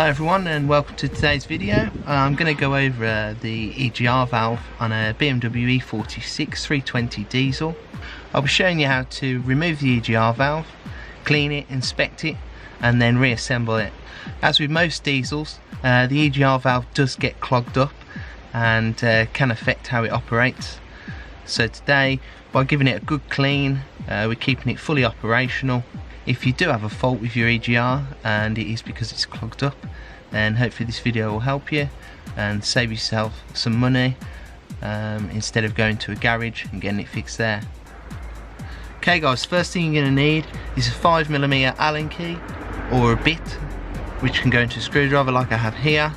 Hi everyone and welcome to today's video. I'm going to go over the EGR valve on a BMW E46 320 diesel. I'll be showing you how to remove the EGR valve, clean it, inspect it and then reassemble it. As with most diesels, the EGR valve does get clogged up and can affect how it operates. So today, by giving it a good clean, we're keeping it fully operational. If you do have a fault with your EGR and it is because it's clogged up, then hopefully this video will help you and save yourself some money instead of going to a garage and getting it fixed there. Okay guys, first thing you're going to need is a 5mm Allen key or a bit, which can go into a screwdriver like I have here,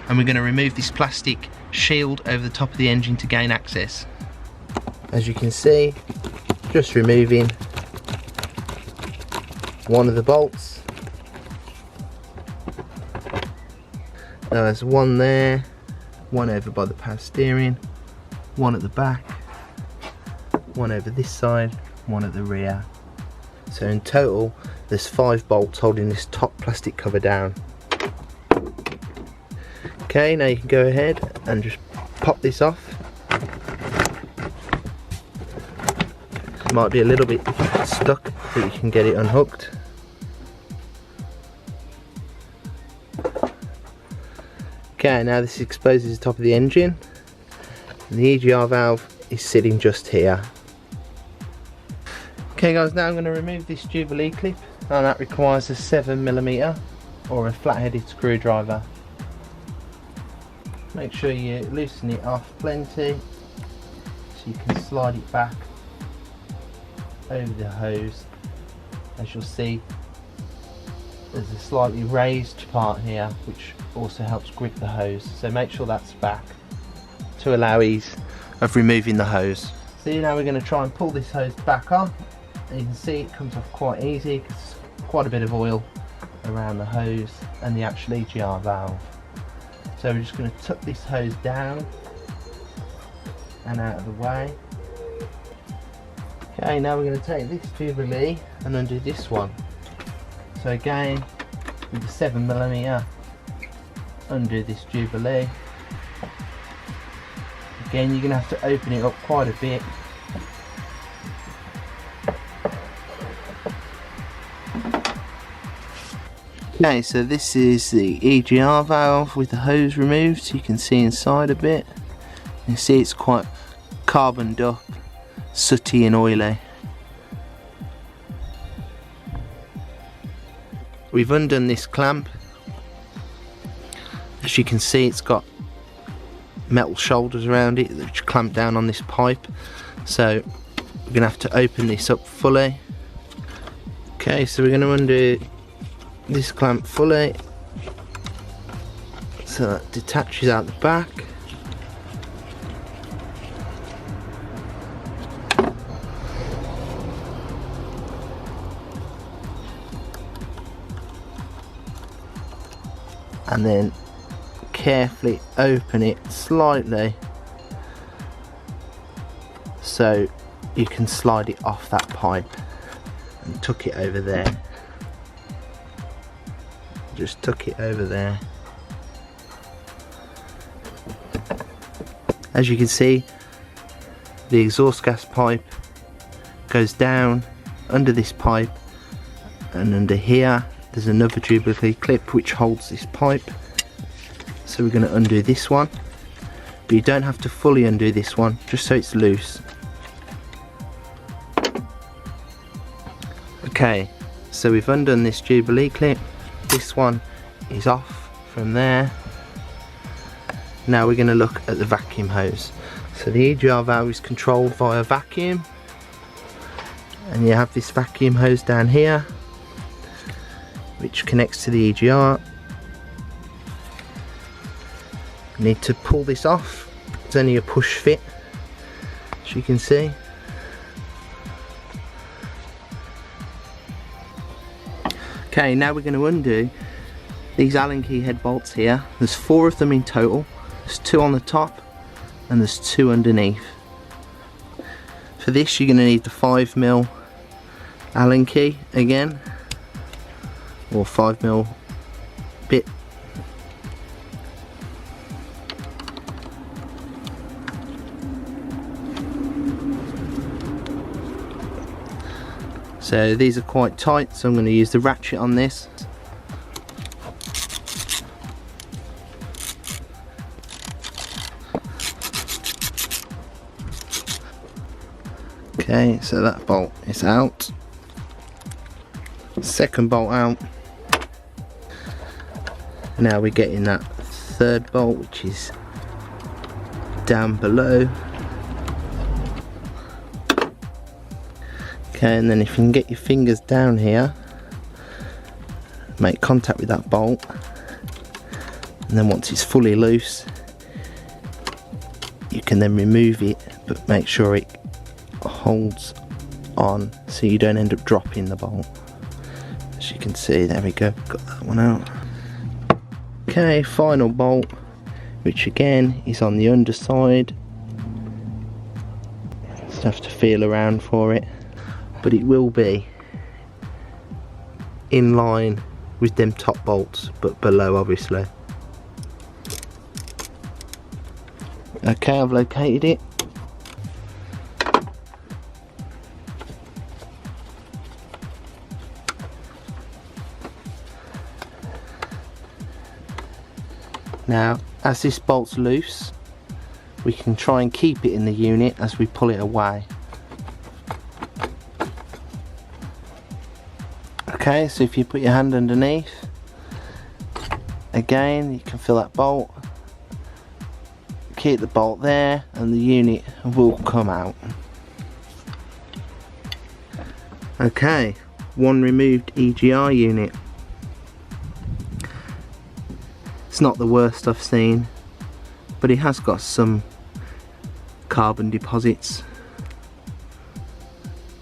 and we're going to remove this plastic shield over the top of the engine to gain access. As you can see, just removing one of the bolts. Now there's one there, one over by the power steering, one at the back, one over this side, one at the rear. So in total there's 5 bolts holding this top plastic cover down. Okay, now you can go ahead and just pop this off. It might be a little bit stuck, but you can get it unhooked. Okay, now this exposes the top of the engine. The EGR valve is sitting just here. Okay guys, now I'm going to remove this Jubilee clip, and that requires a 7mm or a flat-headed screwdriver. Make sure you loosen it off plenty so you can slide it back over the hose. As you'll see, there's a slightly raised part here which also helps grip the hose, so make sure that's back to allow ease of removing the hose. So now we're going to try and pull this hose back on, and you can see it comes off quite easy because there's quite a bit of oil around the hose and the actual EGR valve. So we're just going to tuck this hose down and out of the way. Okay, now we're going to take this Jubilee and undo this one. So again, with the 7mm, undo this Jubilee. Again, you're going to have to open it up quite a bit. Okay, so this is the EGR valve with the hose removed, so you can see inside a bit. You see it's quite carboned up, sooty and oily. We've undone this clamp. As you can see, it's got metal shoulders around it which clamp down on this pipe, so we're going to have to open this up fully. Okay, so we're going to undo this clamp fully so that detaches out the back. And then carefully open it slightly so you can slide it off that pipe and tuck it over there. Just tuck it over there. As you can see, the exhaust gas pipe goes down under this pipe, and under here there's another Jubilee clip which holds this pipe. So we're going to undo this one, but you don't have to fully undo this one, just so it's loose. Okay, so we've undone this Jubilee clip. This one is off from there. Now we're going to look at the vacuum hose. So the EGR valve is controlled via vacuum, and you have this vacuum hose down here which connects to the EGR. You need to pull this off. It's only a push fit, as you can see. Okay, now we're going to undo these Allen key head bolts here. There's 4 of them in total. There's 2 on the top and there's 2 underneath. For this you're going to need the 5mm Allen key again, or 5mm bit. So these are quite tight, so I'm going to use the ratchet on this. Okay, so that bolt is out. Second bolt out. Now we're getting that third bolt, which is down below. Okay, and then if you can get your fingers down here, make contact with that bolt, and then once it's fully loose, you can then remove it, but make sure it holds on so you don't end up dropping the bolt. As you can see, there we go, got that one out. Okay, final bolt, which again is on the underside. Just have to feel around for it, but it will be in line with them top bolts, but below obviously. Okay, I've located it. Now, as this bolt's loose, we can try and keep it in the unit as we pull it away. Okay, so if you put your hand underneath, again you can feel that bolt, keep the bolt there and the unit will come out. Okay, one removed EGR unit. It's not the worst I've seen, but it has got some carbon deposits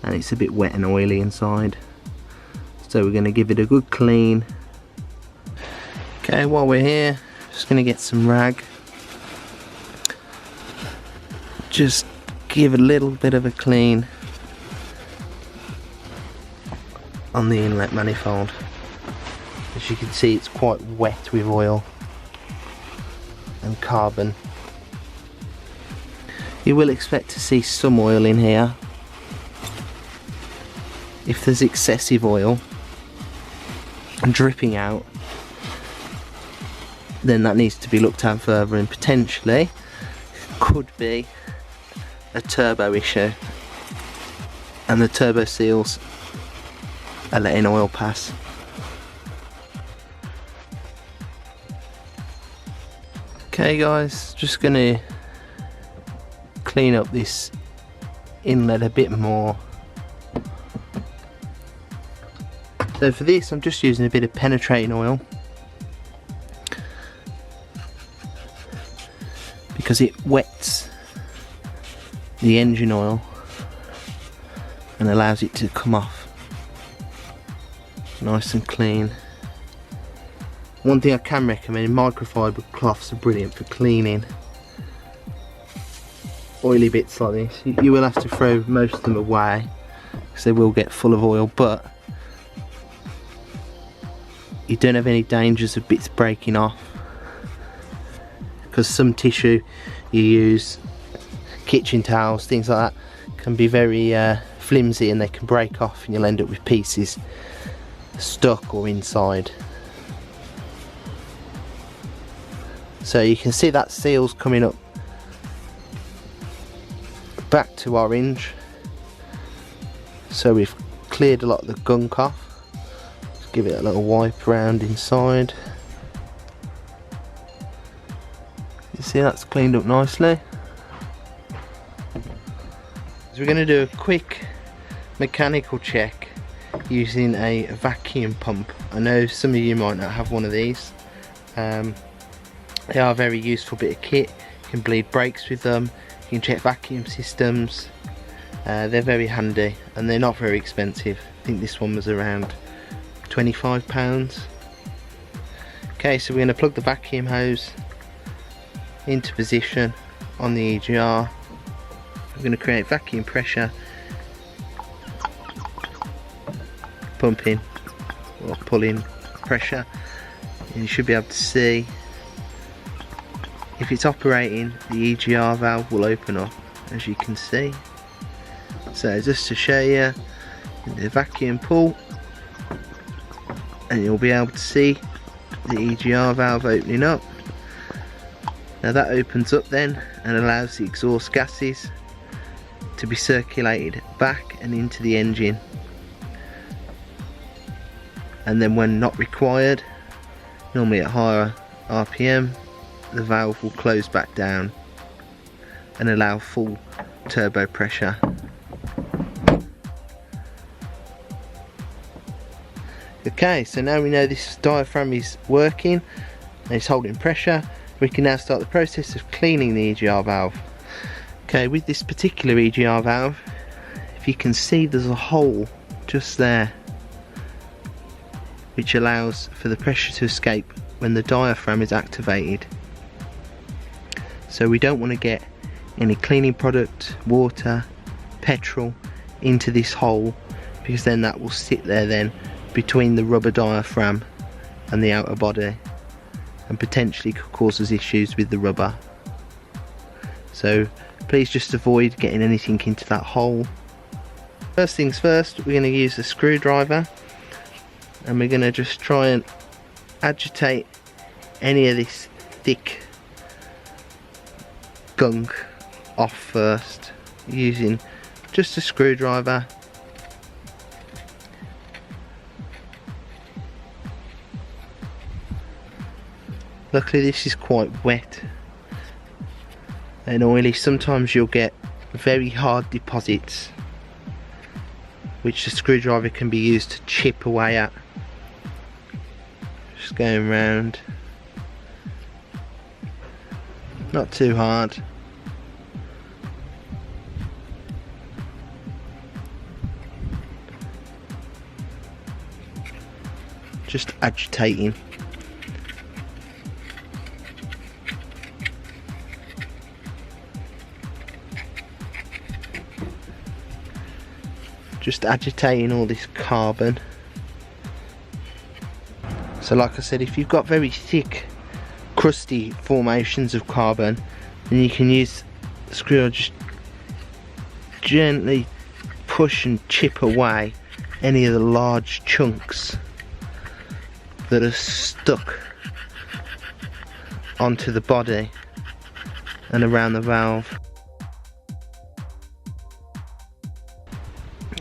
and it's a bit wet and oily inside, so we're going to give it a good clean. Okay, while we're here, just going to get some rag, just give a little bit of a clean on the inlet manifold. As you can see, it's quite wet with oil and carbon. You will expect to see some oil in here. If there's excessive oil dripping out, then that needs to be looked at further, and potentially could be a turbo issue, and the turbo seals are letting oil pass. Okay guys, just gonna clean up this inlet a bit more. So for this I'm just using a bit of penetrating oil because it wets the engine oil and allows it to come off nice and clean. One thing I can recommend, microfiber cloths are brilliant for cleaning oily bits like this. You will have to throw most of them away because they will get full of oil, but you don't have any dangers of bits breaking off, because some tissue you use, kitchen towels, things like that, can be very flimsy and they can break off and you'll end up with pieces stuck or inside. So you can see that seal's coming up back to orange, so we've cleared a lot of the gunk off. Let's give it a little wipe around inside. You see that's cleaned up nicely. So we're going to do a quick mechanical check using a vacuum pump. I know some of you might not have one of these. They are a very useful bit of kit. You can bleed brakes with them, you can check vacuum systems. They're very handy and they're not very expensive. I think this one was around £25. Okay, so we're going to plug the vacuum hose into position on the EGR. We're going to create vacuum pressure, pumping or pulling pressure and you should be able to see if it's operating, the EGR valve will open up, as you can see. So just to show you, the vacuum pull, and you'll be able to see the EGR valve opening up. Now that opens up then and allows the exhaust gases to be circulated back and into the engine, and then when not required, normally at higher RPM, the valve will close back down and allow full turbo pressure. Okay, so now we know this diaphragm is working and it's holding pressure, we can now start the process of cleaning the EGR valve. Okay, with this particular EGR valve, if you can see, there's a hole just there which allows for the pressure to escape when the diaphragm is activated. So we don't want to get any cleaning product, water, petrol into this hole, because then that will sit there then between the rubber diaphragm and the outer body and potentially could cause us issues with the rubber. So please just avoid getting anything into that hole. First things first, we're going to use a screwdriver and we're going to just try and agitate any of this thick gunk off first using just a screwdriver. Luckily this is quite wet and oily. Sometimes you'll get very hard deposits which the screwdriver can be used to chip away at. Just going round, not too hard. Just agitating. Just agitating all this carbon. So like I said, if you've got very thick crusty formations of carbon, then you can use the screw, just gently push and chip away any of the large chunks that are stuck onto the body and around the valve.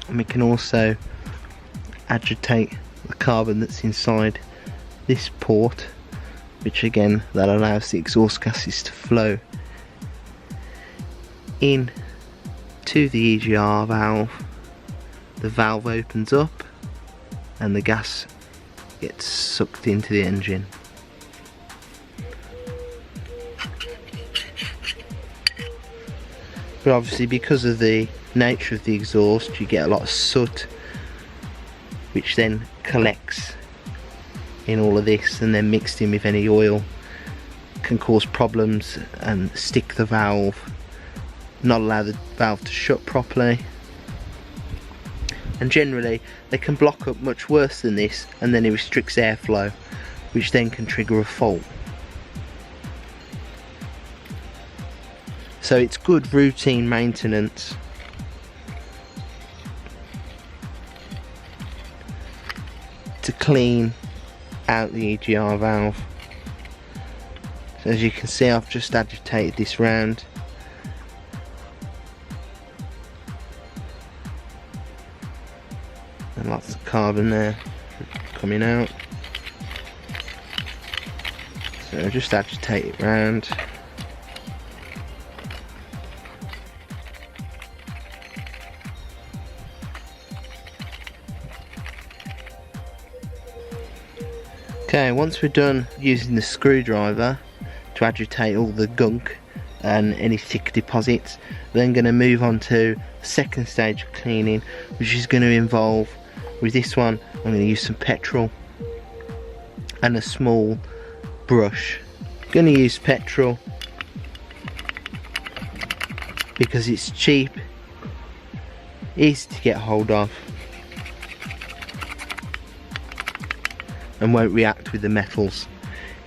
And we can also agitate the carbon that's inside this port, which again, that allows the exhaust gases to flow in to the EGR valve. The valve opens up and the gas gets sucked into the engine. But obviously, because of the nature of the exhaust, you get a lot of soot which then collects in all of this and then mixed in with any oil can cause problems and stick the valve, not allow the valve to shut properly, and generally they can block up much worse than this, and then it restricts airflow, which then can trigger a fault. So it's good routine maintenance. To clean out the EGR valve. So as you can see, I've just agitated this round. And lots of carbon there coming out. So just agitate it round. Okay, once we're done using the screwdriver to agitate all the gunk and any thick deposits, we're then going to move on to the second stage of cleaning, which is going to involve, with this one, I'm going to use some petrol and a small brush. I'm going to use petrol because it's cheap, easy to get hold of, and won't react with the metals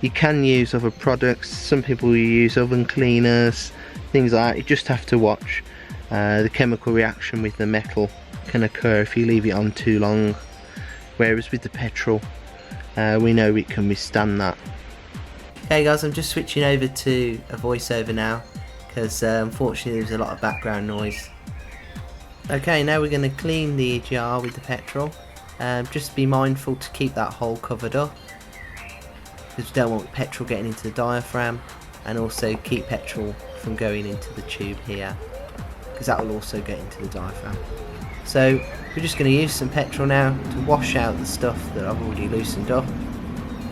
You can use other products. Some people use oven cleaners, things like that. You just have to watch. The chemical reaction with the metal can occur if you leave it on too long, whereas with the petrol we know it can withstand that. Okay guys, I'm just switching over to a voiceover now because unfortunately there's a lot of background noise. Okay, now we're going to clean the EGR with the petrol. Just be mindful to keep that hole covered up because we don't want petrol getting into the diaphragm, and also keep petrol from going into the tube here because that will also get into the diaphragm. So we're just going to use some petrol now to wash out the stuff that I've already loosened up.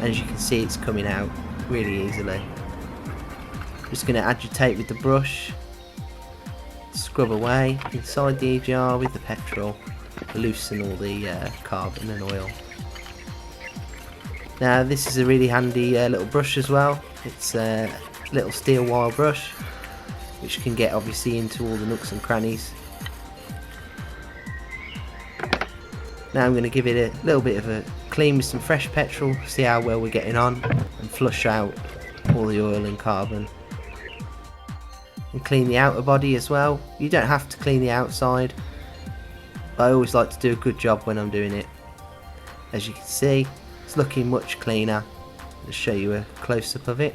As you can see, it's coming out really easily. Just going to agitate with the brush, scrub away inside the EGR with the petrol, loosen all the carbon and oil. Now this is a really handy little brush as well. It's a little steel wire brush which can get obviously into all the nooks and crannies. Now I'm going to give it a little bit of a clean with some fresh petrol, see how well we're getting on, and flush out all the oil and carbon. And clean the outer body as well. You don't have to clean the outside, but I always like to do a good job when I'm doing it. As you can see, it's looking much cleaner. I'll show you a close-up of it.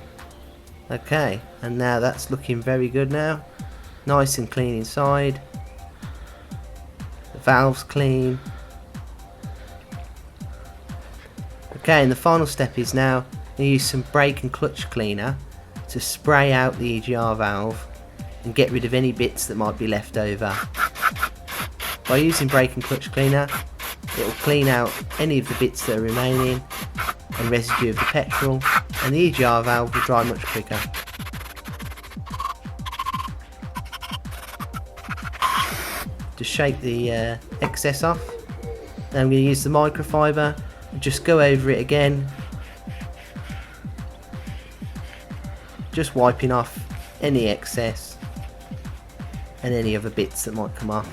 Okay, and now that's looking very good now. Nice and clean inside. The valve's clean. Okay, and the final step is now to use some brake and clutch cleaner to spray out the EGR valve and get rid of any bits that might be left over. By using brake and clutch cleaner, it will clean out any of the bits that are remaining and residue of the petrol, and the EGR valve will dry much quicker. Just shake the excess off. Now I'm going to use the microfiber and just go over it again, just wiping off any excess and any other bits that might come off.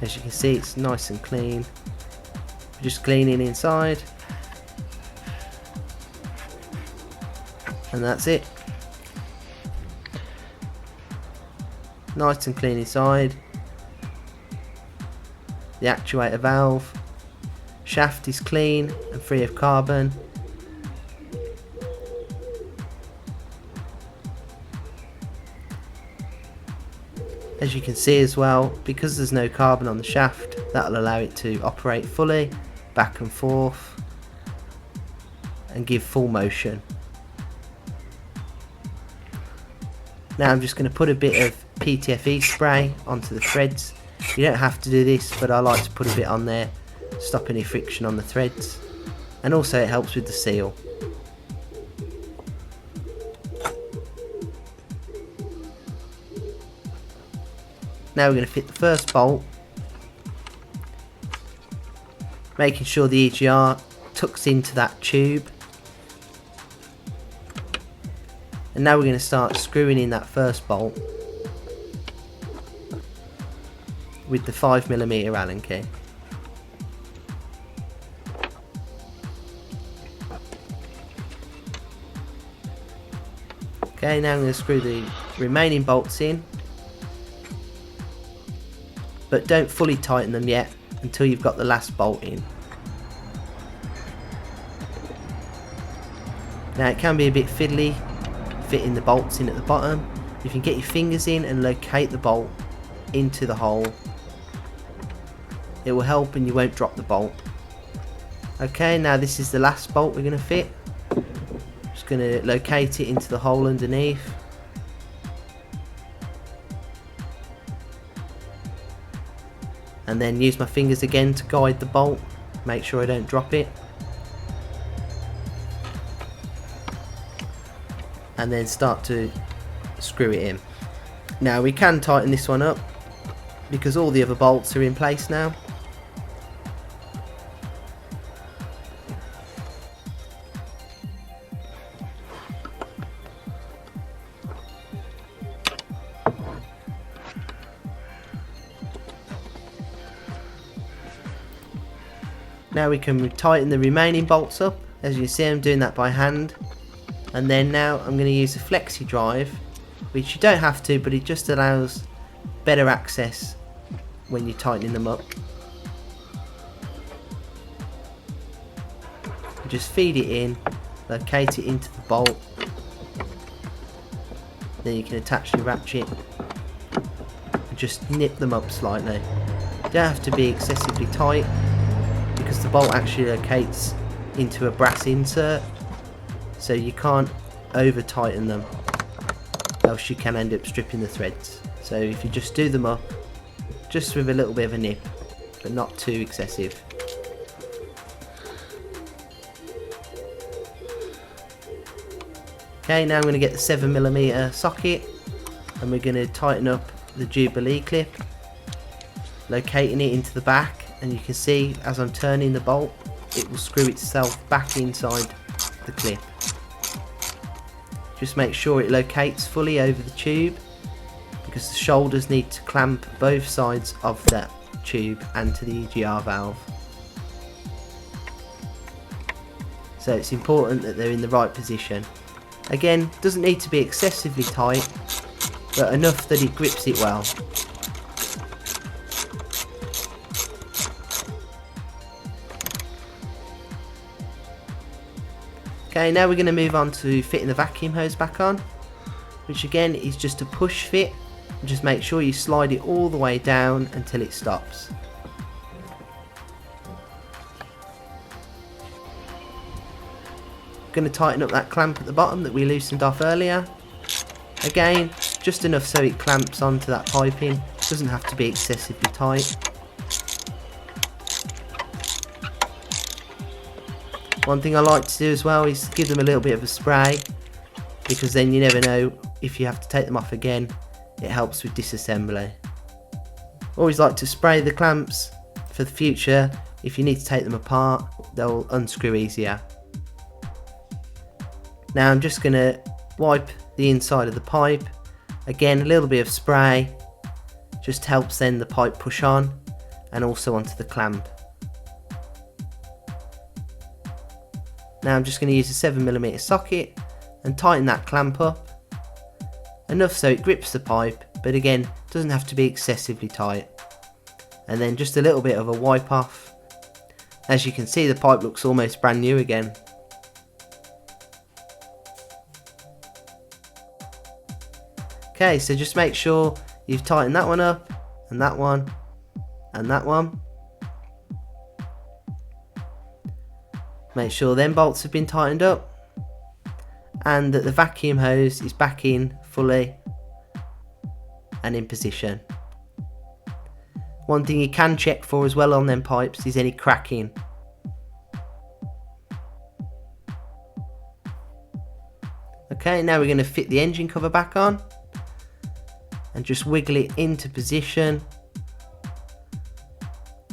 As you can see, it's nice and clean. Just cleaning inside, and that's it. Nice and clean inside. The actuator valve shaft is clean and free of carbon. As you can see as well, because there's no carbon on the shaft, that'll allow it to operate fully, back and forth, and give full motion. Now I'm just going to put a bit of PTFE spray onto the threads. You don't have to do this, but I like to put a bit on there, stop any friction on the threads, and also it helps with the seal. Now we're going to fit the first bolt, making sure the EGR tucks into that tube. And now we're going to start screwing in that first bolt with the 5mm Allen key. Okay, now I'm going to screw the remaining bolts in, but don't fully tighten them yet until you've got the last bolt in. Now it can be a bit fiddly fitting the bolts in at the bottom. If you can get your fingers in and locate the bolt into the hole, it will help and you won't drop the bolt. Okay, now this is the last bolt we're going to fit. Just going to locate it into the hole underneath. And then use my fingers again to guide the bolt, make sure I don't drop it. And then start to screw it in. Now we can tighten this one up because all the other bolts are in place now. Now we can tighten the remaining bolts up. As you see, I'm doing that by hand. And then now I'm going to use a flexi drive, which you don't have to, but it just allows better access when you're tightening them up. Just feed it in, locate it into the bolt, then you can attach the ratchet and just nip them up slightly. They don't have to be excessively tight because the bolt actually locates into a brass insert, so you can't over tighten them, else you can end up stripping the threads. So if you just do them up just with a little bit of a nip, but not too excessive. Okay, now I'm going to get the 7mm socket and we're going to tighten up the Jubilee clip, locating it into the back, and you can see as I'm turning the bolt it will screw itself back inside the clip. Just make sure it locates fully over the tube, because the shoulders need to clamp both sides of that tube and to the EGR valve. So it's important that they're in the right position. Again, doesn't need to be excessively tight, but enough that it grips it well. Okay, now we're going to move on to fitting the vacuum hose back on, which again is just a push fit. Just make sure you slide it all the way down until it stops. Going to tighten up that clamp at the bottom that we loosened off earlier. Again, just enough so it clamps onto that piping. Doesn't have to be excessively tight. One thing I like to do as well is give them a little bit of a spray, because then you never know if you have to take them off again. It helps with disassembly. Always like to spray the clamps for the future. If you need to take them apart, they'll unscrew easier. Now I'm just going to wipe the inside of the pipe. Again, a little bit of spray just helps then the pipe push on and also onto the clamp. Now I'm just going to use a 7mm socket and tighten that clamp up, enough so it grips the pipe, but again doesn't have to be excessively tight. And then just a little bit of a wipe off. As you can see, the pipe looks almost brand new again. Okay, so just make sure you've tightened that one up, and that one, and that one. Make sure them bolts have been tightened up, and that the vacuum hose is back in fully and in position. One thing you can check for as well on them pipes is any cracking. Okay, now we're going to fit the engine cover back on and just wiggle it into position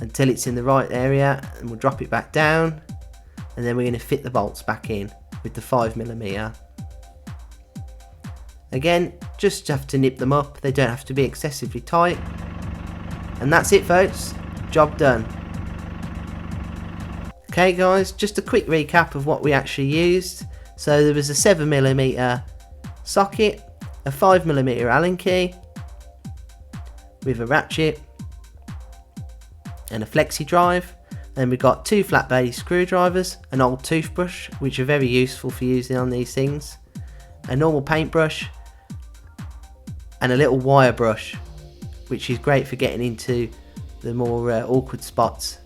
until it's in the right area, and we'll drop it back down, and then we're going to fit the bolts back in with the 5mm. Again, just have to nip them up, they don't have to be excessively tight. And that's it folks, job done. Okay guys, just a quick recap of what we actually used. So there was a 7mm socket, a 5mm Allen key with a ratchet and a flexi drive. Then we got two flat base screwdrivers, an old toothbrush, which are very useful for using on these things, a normal paintbrush, and a little wire brush, which is great for getting into the more awkward spots.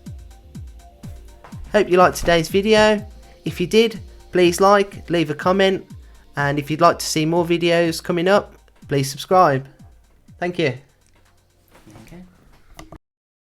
Hope you liked today's video. If you did, please like, leave a comment, and if you'd like to see more videos coming up, please subscribe. Thank you.